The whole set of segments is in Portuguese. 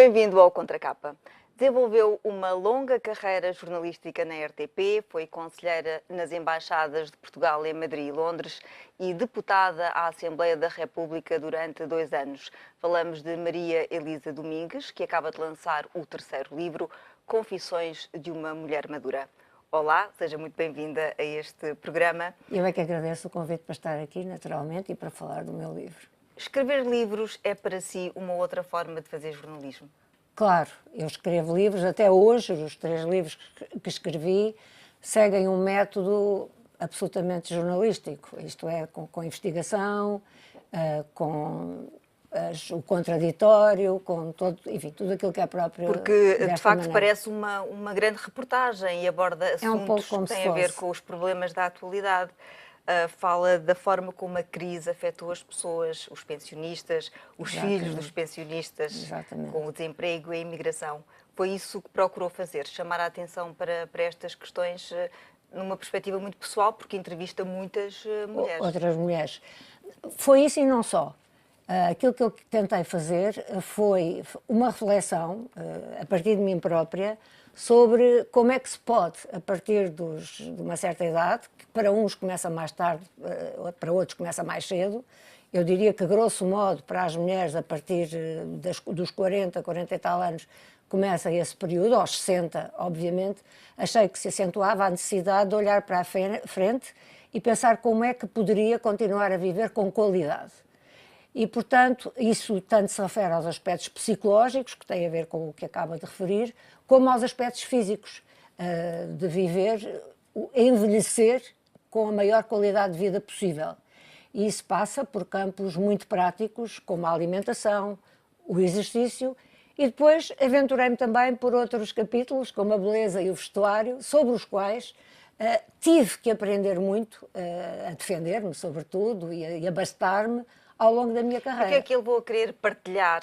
Bem-vindo ao Contracapa. Desenvolveu uma longa carreira jornalística na RTP, foi conselheira nas embaixadas de Portugal em Madrid e Londres e deputada à Assembleia da República durante 2 anos. Falamos de Maria Elisa Domingues, que acaba de lançar o 3º livro, Confissões de uma Mulher Madura. Olá, seja muito bem-vinda a este programa. Eu é que agradeço o convite para estar aqui, naturalmente, e para falar do meu livro. Escrever livros é para si uma outra forma de fazer jornalismo? Claro, eu escrevo livros, até hoje, os 3 livros que escrevi seguem um método absolutamente jornalístico, isto é, com investigação, com o contraditório, com todo, enfim, tudo aquilo que é próprio. Porque, de facto, maneira. Parece uma grande reportagem e aborda assuntos que têm a ver com os problemas da atualidade. Fala da forma como a crise afetou as pessoas, os pensionistas, os filhos dos pensionistas, Exatamente. com o desemprego e a imigração. Foi isso que procurou fazer, chamar a atenção para estas questões numa perspectiva muito pessoal, porque entrevista muitas mulheres. Outras mulheres. Foi isso e não só. Aquilo que eu tentei fazer foi uma reflexão, a partir de mim própria, sobre como é que se pode, a partir de uma certa idade, que para uns começa mais tarde, para outros começa mais cedo, eu diria que, grosso modo, para as mulheres, a partir dos 40, 40 e tal anos, começa esse período, aos 60, obviamente, achei que se acentuava a necessidade de olhar para a frente e pensar como é que poderia continuar a viver com qualidade. E, portanto, isso tanto se refere aos aspectos psicológicos, que têm a ver com o que acaba de referir, como aos aspectos físicos, de viver, envelhecer com a maior qualidade de vida possível. E isso passa por campos muito práticos, como a alimentação, o exercício, e depois aventurei-me também por outros capítulos, como a beleza e o vestuário, sobre os quais tive que aprender muito, a defender-me, sobretudo, e a bastar-me, ao longo da minha carreira. O que é que ele levou a querer partilhar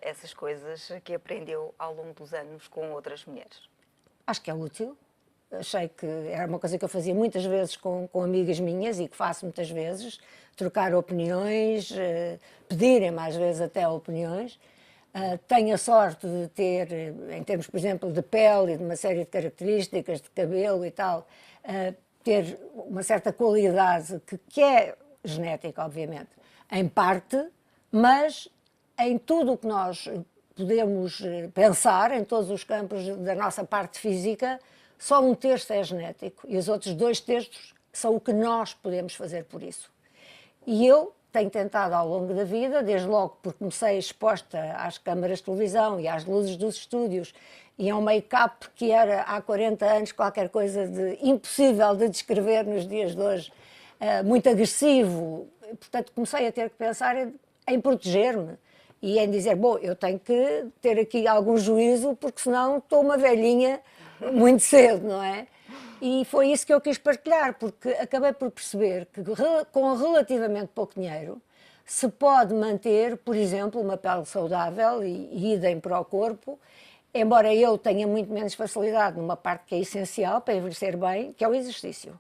essas coisas que aprendeu ao longo dos anos com outras mulheres? Acho que é útil. Achei que era uma coisa que eu fazia muitas vezes com amigas minhas e que faço muitas vezes, trocar opiniões, pedirem-me às vezes até opiniões. Tenho a sorte de ter, em termos, por exemplo, de pele e de uma série de características, de cabelo e tal, ter uma certa qualidade que é genética, obviamente, em parte, mas em tudo o que nós podemos pensar, em todos os campos da nossa parte física, só 1/3 é genético e os outros 2/3 são o que nós podemos fazer por isso. E eu tenho tentado ao longo da vida, desde logo porque comecei exposta às câmaras de televisão e às luzes dos estúdios e a um make-up que era há 40 anos qualquer coisa de impossível de descrever nos dias de hoje, muito agressivo. Portanto, comecei a ter que pensar em proteger-me e em dizer, bom, eu tenho que ter aqui algum juízo porque senão estou uma velhinha muito cedo, não é? E foi isso que eu quis partilhar, porque acabei por perceber que com relativamente pouco dinheiro se pode manter, por exemplo, uma pele saudável e idem para o corpo, embora eu tenha muito menos facilidade numa parte que é essencial para envelhecer bem, que é o exercício.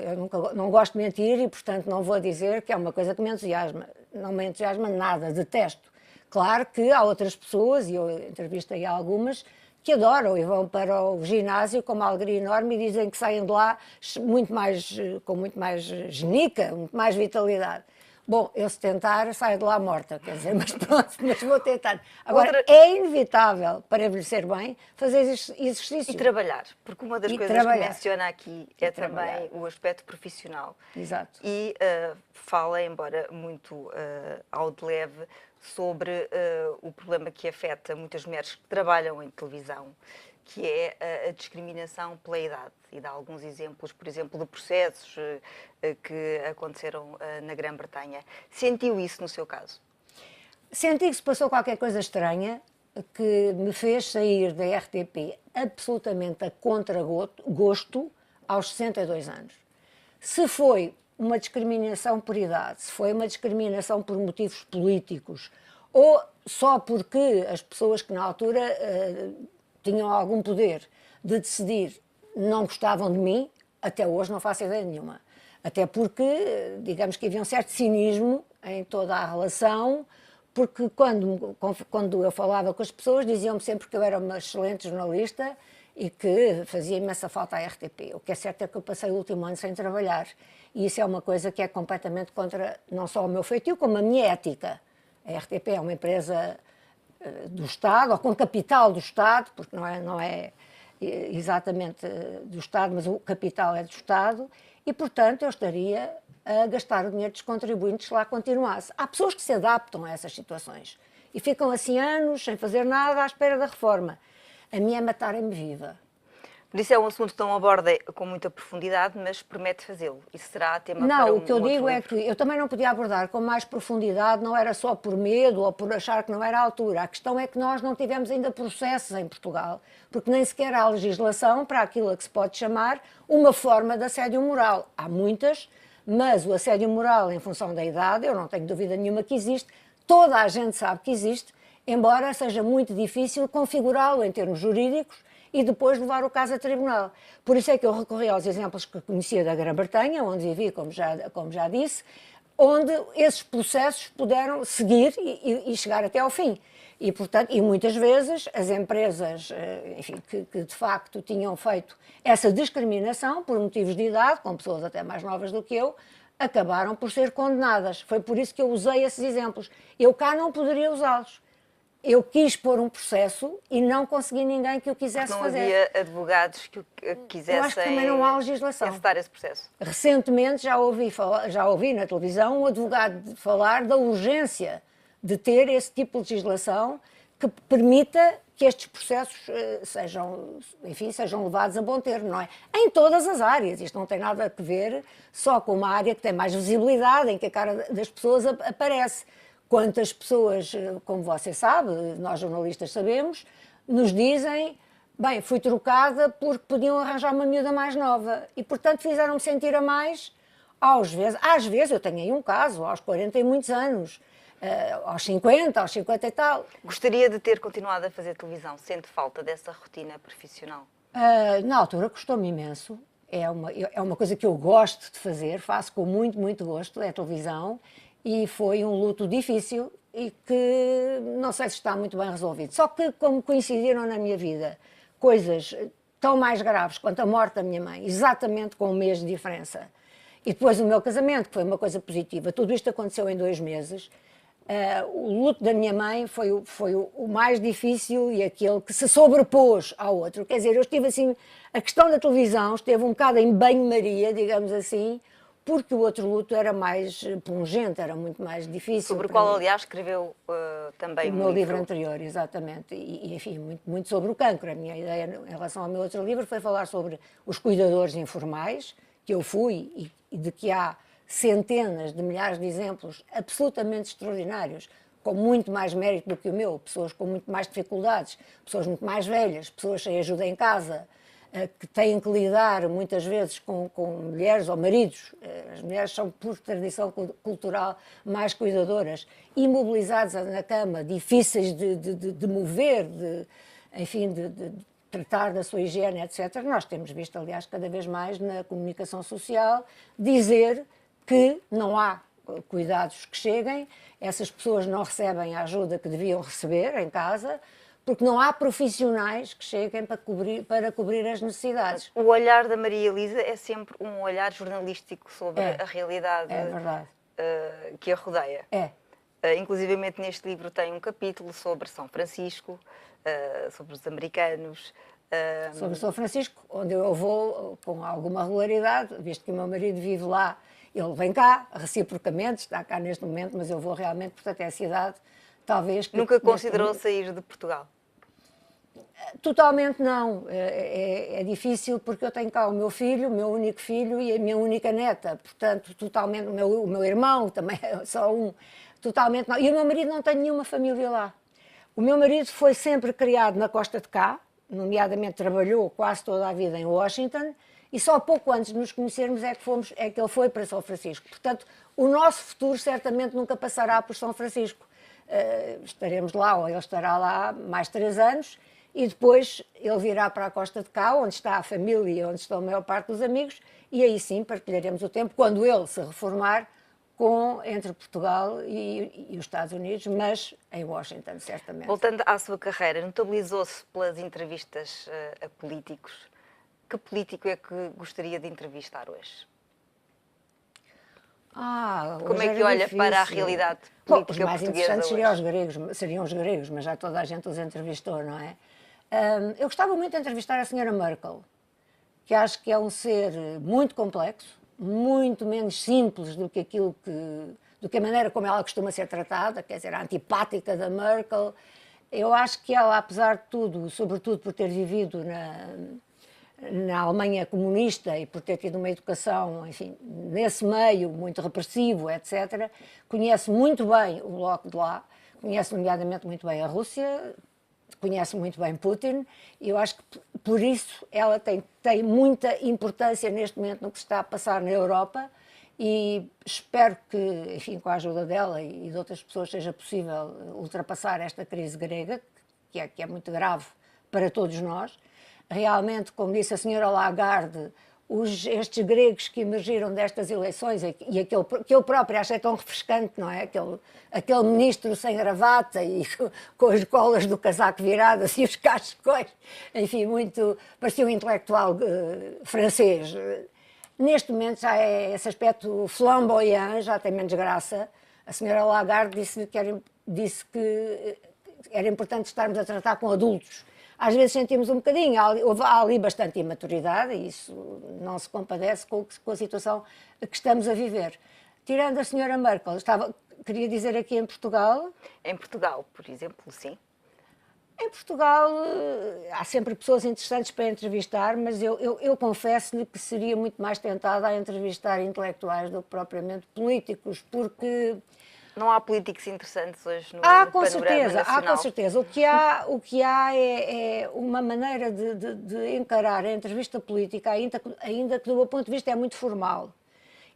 Eu não gosto de mentir e, portanto, não vou dizer que é uma coisa que me entusiasma. Não me entusiasma nada, detesto. Claro que há outras pessoas, e eu entrevistei algumas, que adoram e vão para o ginásio com uma alegria enorme e dizem que saem de lá com muito mais genica, muito mais vitalidade. Bom, eu se tentar, saio de lá morta, quer dizer, mas pronto, mas vou tentar. Agora, é inevitável, para envelhecer bem, fazer exercício. E trabalhar, porque uma das coisas que menciona aqui é também o aspecto profissional. Exato. E fala, embora muito ao de leve, sobre o problema que afeta muitas mulheres que trabalham em televisão, que é a discriminação pela idade. E dá alguns exemplos, por exemplo, de processos que aconteceram na Grã-Bretanha. Sentiu isso no seu caso? Senti que se passou qualquer coisa estranha que me fez sair da RTP absolutamente a contragosto aos 62 anos. Se foi uma discriminação por idade, se foi uma discriminação por motivos políticos ou só porque as pessoas que na altura tinham algum poder de decidir não gostavam de mim, até hoje não faço ideia nenhuma. Até porque, digamos que havia um certo cinismo em toda a relação, porque quando eu falava com as pessoas, diziam-me sempre que eu era uma excelente jornalista e que fazia imensa falta à RTP. O que é certo é que eu passei o último ano sem trabalhar, e isso é uma coisa que é completamente contra não só o meu feitio, como a minha ética. A RTP é uma empresa do Estado, ou com capital do Estado, porque não é exatamente do Estado, mas o capital é do Estado, e, portanto, eu estaria a gastar o dinheiro dos contribuintes se lá continuasse. Há pessoas que se adaptam a essas situações e ficam assim anos sem fazer nada à espera da reforma. A minha é matarem-me viva. Por isso é um assunto que não aborda com muita profundidade, mas promete fazê-lo. Isso será tema para Não, um o que eu outro digo é livro. que eu também não podia abordar com mais profundidade, não era só por medo ou por achar que não era a altura. A questão é que nós não tivemos ainda processos em Portugal, porque nem sequer há legislação para aquilo a que se pode chamar uma forma de assédio moral. Há muitas, mas o assédio moral, em função da idade, eu não tenho dúvida nenhuma que existe, toda a gente sabe que existe, embora seja muito difícil configurá-lo em termos jurídicos e depois levar o caso a tribunal. Por isso é que eu recorri aos exemplos que conhecia da Grã-Bretanha, onde vivi, como já disse, onde esses processos puderam seguir e chegar até ao fim. E, portanto, e muitas vezes as empresas, enfim, que de facto tinham feito essa discriminação por motivos de idade, com pessoas até mais novas do que eu, acabaram por ser condenadas. Foi por isso que eu usei esses exemplos. Eu cá não poderia usá-los. Eu quis pôr um processo e não consegui ninguém que o quisesse Não fazer. havia advogados que quisessem Eu acho que também não há legislação. encetar esse processo. Recentemente já ouvi na televisão um advogado falar da urgência de ter esse tipo de legislação que permita que estes processos sejam levados a bom termo, não é? Em todas as áreas. Isto não tem nada a ver só com uma área que tem mais visibilidade, em que a cara das pessoas aparece. Quantas pessoas, como você sabe, nós jornalistas sabemos, nos dizem, bem, fui trocada porque podiam arranjar uma miúda mais nova e, portanto, fizeram-me sentir a mais, às vezes, eu tenho aí um caso, aos 40 e muitos anos, aos 50 e tal. Gostaria de ter continuado a fazer televisão, sente falta dessa rotina profissional? Na altura custou-me imenso, é uma coisa que eu gosto de fazer, faço com muito, muito gosto, é televisão. E foi um luto difícil e que não sei se está muito bem resolvido. Só que, como coincidiram na minha vida coisas tão mais graves quanto a morte da minha mãe, exatamente com um mês de diferença, e depois o meu casamento, que foi uma coisa positiva, tudo isto aconteceu em 2 meses, o luto da minha mãe foi o mais difícil e aquele que se sobrepôs ao outro. Quer dizer, eu estive assim, a questão da televisão esteve um bocado em banho-maria, digamos assim, porque o outro luto era mais pungente, era muito mais difícil. Sobre o qual, aliás, escreveu também o meu livro anterior, exatamente. E enfim, muito sobre o cancro. A minha ideia em relação ao meu outro livro foi falar sobre os cuidadores informais, que eu fui e de que há centenas de milhares de exemplos absolutamente extraordinários, com muito mais mérito do que o meu, pessoas com muito mais dificuldades, pessoas muito mais velhas, pessoas sem ajuda em casa, que têm que lidar muitas vezes com mulheres ou maridos, as mulheres são por tradição cultural mais cuidadoras, imobilizadas na cama, difíceis de mover, enfim, de tratar da sua higiene, etc. Nós temos visto, aliás, cada vez mais na comunicação social, dizer que não há cuidados que cheguem, essas pessoas não recebem a ajuda que deviam receber em casa, porque não há profissionais que cheguem para cobrir as necessidades. O olhar da Maria Elisa é sempre um olhar jornalístico sobre a realidade que a rodeia. Inclusivamente neste livro tem um capítulo sobre São Francisco, sobre os americanos. Sobre São Francisco, onde eu vou com alguma regularidade, visto que o meu marido vive lá, ele vem cá, reciprocamente, está cá neste momento, mas eu vou realmente, portanto é a cidade, talvez... Nunca considerou sair de Portugal? Totalmente não. É difícil porque eu tenho cá o meu filho, o meu único filho e a minha única neta. Portanto, totalmente, o meu irmão também é só um. Totalmente não. E o meu marido não tem nenhuma família lá. O meu marido foi sempre criado na costa de cá, nomeadamente trabalhou quase toda a vida em Washington, e só pouco antes de nos conhecermos é que ele foi para São Francisco. Portanto, o nosso futuro certamente nunca passará por São Francisco. Estaremos lá, ou ele estará lá mais 3 anos, e depois ele virá para a costa de cá, onde está a família e onde estão a maior parte dos amigos, e aí sim partilharemos o tempo, quando ele se reformar, entre Portugal e os Estados Unidos, mas em Washington, certamente. Voltando à sua carreira, notabilizou-se pelas entrevistas a políticos. Que político é que gostaria de entrevistar hoje? Como é que olha para a realidade política os mais portuguesa interessantes hoje? seriam os gregos, mas já toda a gente os entrevistou, não é? Eu gostava muito de entrevistar a senhora Merkel, que acho que é um ser muito complexo, muito menos simples do que do que a maneira como ela costuma ser tratada, quer dizer, a antipática da Merkel. Eu acho que ela, apesar de tudo, sobretudo por ter vivido na Alemanha comunista e por ter tido uma educação, enfim, nesse meio muito repressivo, etc., conhece muito bem o bloco de lá, conhece nomeadamente muito bem a Rússia, conhece muito bem Putin, e eu acho que por isso ela tem muita importância neste momento no que se está a passar na Europa, e espero que, enfim, com a ajuda dela e de outras pessoas seja possível ultrapassar esta crise grega, que é muito grave para todos nós. Realmente, como disse a senhora Lagarde, estes gregos que emergiram destas eleições e aquele que eu própria achei tão refrescante, não é? Aquele ministro sem gravata e com as colas do casaco viradas e os cascóis, enfim, parecia um intelectual francês. Neste momento já é esse aspecto flamboyant, já tem menos graça. A senhora Lagarde disse que era importante estarmos a tratar com adultos. Às vezes sentimos um bocadinho, há ali bastante imaturidade e isso não se compadece com a situação que estamos a viver. Tirando a senhora Merkel, queria dizer aqui em Portugal... Em Portugal, por exemplo, sim. Em Portugal há sempre pessoas interessantes para entrevistar, mas eu confesso-lhe que seria muito mais tentada a entrevistar intelectuais do que propriamente políticos, porque... Não há políticos interessantes hoje no panorama nacional? Há com certeza. O que há é uma maneira de encarar a entrevista política, ainda que do meu ponto de vista é muito formal.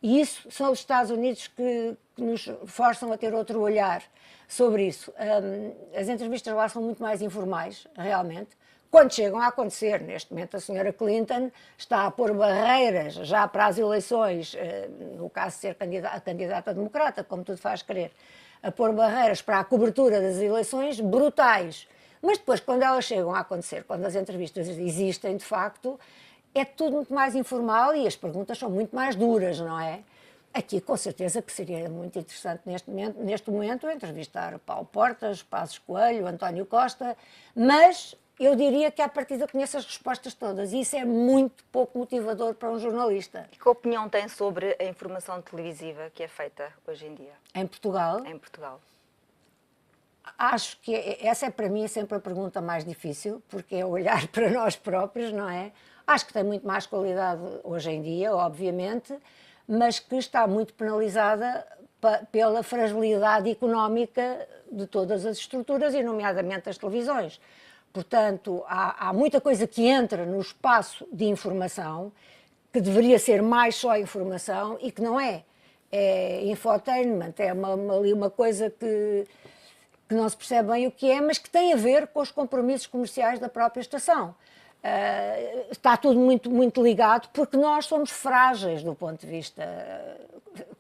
E isso são os Estados Unidos que nos forçam a ter outro olhar sobre isso. As entrevistas lá são muito mais informais, realmente. Quando chegam a acontecer, neste momento a senhora Clinton está a pôr barreiras já para as eleições, no caso de ser candidata democrata, como tudo faz crer, a pôr barreiras para a cobertura das eleições brutais. Mas depois, quando elas chegam a acontecer, quando as entrevistas existem de facto, é tudo muito mais informal e as perguntas são muito mais duras, não é? Aqui, com certeza, que seria muito interessante neste momento entrevistar Paulo Portas, Passos Coelho, António Costa, mas eu diria que à partida conheço as respostas todas e isso é muito pouco motivador para um jornalista. E que opinião tem sobre a informação televisiva que é feita hoje em dia? Em Portugal? Em Portugal. Acho que essa é para mim sempre a pergunta mais difícil, porque é olhar para nós próprios, não é? Acho que tem muito mais qualidade hoje em dia, obviamente, mas que está muito penalizada pela fragilidade económica de todas as estruturas, e nomeadamente as televisões. Portanto, há muita coisa que entra no espaço de informação, que deveria ser mais só informação e que não é. É infotainment, é ali uma coisa que não se percebe bem o que é, mas que tem a ver com os compromissos comerciais da própria estação. Está tudo muito, muito ligado, porque nós somos frágeis do ponto de vista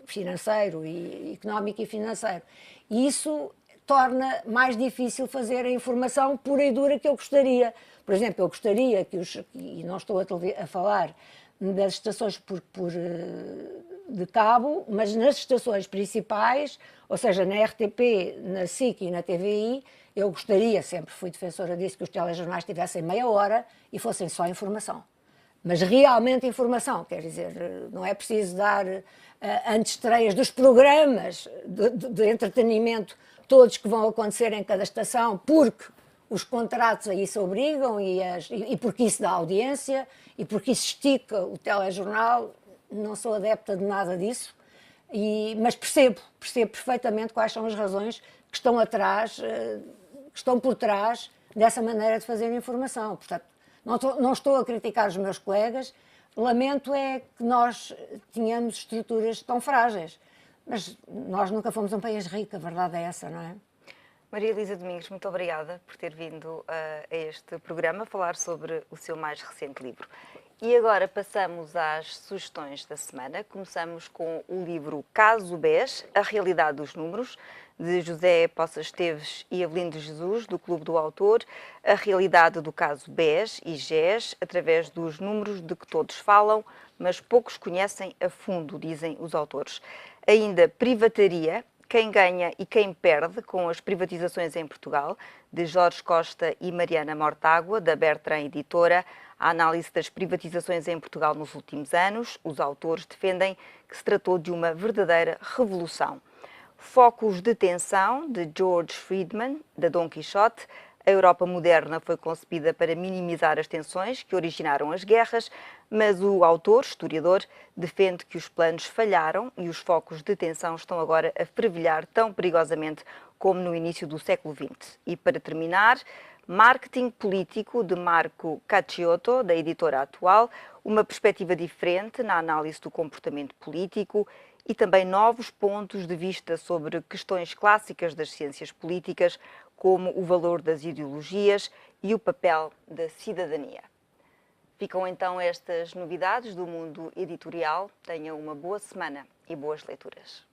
financeiro e económico e financeiro. E isso torna mais difícil fazer a informação pura e dura que eu gostaria. Por exemplo, eu gostaria e não estou a falar das estações de cabo, mas nas estações principais, ou seja, na RTP, na SIC e na TVI, eu gostaria, sempre fui defensora disso, que os telejornais tivessem meia hora e fossem só informação. Mas realmente informação, quer dizer, não é preciso dar antestreias dos programas de entretenimento todos que vão acontecer em cada estação, porque os contratos a isso obrigam e porque isso dá audiência e porque isso estica o telejornal. Não sou adepta de nada disso, mas percebo perfeitamente quais são as razões que estão atrás, que estão por trás dessa maneira de fazer informação. Portanto, não estou a criticar os meus colegas, lamento é que nós tínhamos estruturas tão frágeis. Mas nós nunca fomos um país rico, a verdade é essa, não é? Maria Elisa Domingos, muito obrigada por ter vindo a este programa falar sobre o seu mais recente livro. E agora passamos às sugestões da semana. Começamos com o livro Caso BES, A Realidade dos Números, de José Poças Esteves e Avelino de Jesus, do Clube do Autor, a realidade do caso BES e GES, através dos números de que todos falam, mas poucos conhecem a fundo, dizem os autores. Ainda Privataria, quem ganha e quem perde com as privatizações em Portugal, de Jorge Costa e Mariana Mortágua, da Bertrand Editora, a análise das privatizações em Portugal nos últimos anos. Os autores defendem que se tratou de uma verdadeira revolução. Focos de tensão, de George Friedman, da Dom Quixote. A Europa moderna foi concebida para minimizar as tensões que originaram as guerras, mas o autor, historiador, defende que os planos falharam e os focos de tensão estão agora a fervilhar tão perigosamente como no início do século XX. E para terminar, Marketing Político, de Marco Cacciotto, da editora Atual, uma perspectiva diferente na análise do comportamento político e também novos pontos de vista sobre questões clássicas das ciências políticas, como o valor das ideologias e o papel da cidadania. Ficam então estas novidades do mundo editorial. Tenham uma boa semana e boas leituras.